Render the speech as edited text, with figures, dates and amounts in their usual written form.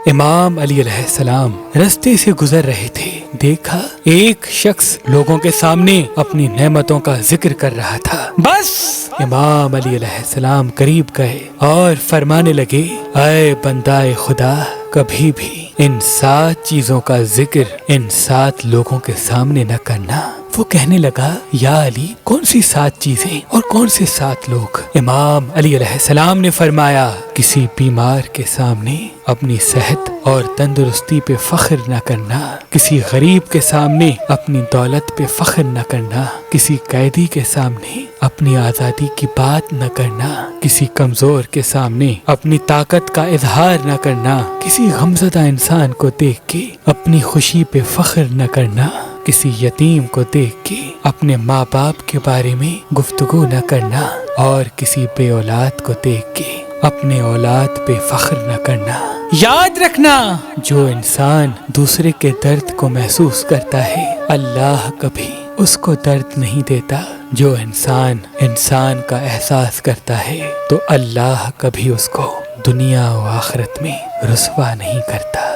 امام علی علیہ السلام راستے سے گزر رہے تھے، دیکھا ایک شخص لوگوں کے سامنے اپنی نعمتوں کا ذکر کر رہا تھا۔ بس امام علی علیہ السلام قریب گئے اور فرمانے لگے، اے بندہ خدا، کبھی بھی ان 7 چیزوں کا ذکر ان 7 لوگوں کے سامنے نہ کرنا۔ وہ کہنے لگا، یا علی، کون سی 7 چیزیں اور کون سے 7 لوگ؟ امام علی علیہ السلام نے فرمایا، کسی بیمار کے سامنے اپنی صحت اور تندرستی پہ فخر نہ کرنا، کسی غریب کے سامنے اپنی دولت پہ فخر نہ کرنا، کسی قیدی کے سامنے اپنی آزادی کی بات نہ کرنا، کسی کمزور کے سامنے اپنی طاقت کا اظہار نہ کرنا، کسی غمزدہ انسان کو دیکھ کے اپنی خوشی پہ فخر نہ کرنا، کسی یتیم کو دیکھ کے اپنے ماں باپ کے بارے میں گفتگو نہ کرنا، اور کسی بے اولاد کو دیکھ کے اپنے اولاد پہ فخر نہ کرنا۔ یاد رکھنا، جو انسان دوسرے کے درد کو محسوس کرتا ہے، اللہ کبھی اس کو درد نہیں دیتا۔ جو انسان کا احساس کرتا ہے تو اللہ کبھی اس کو دنیا و آخرت میں رسوا نہیں کرتا۔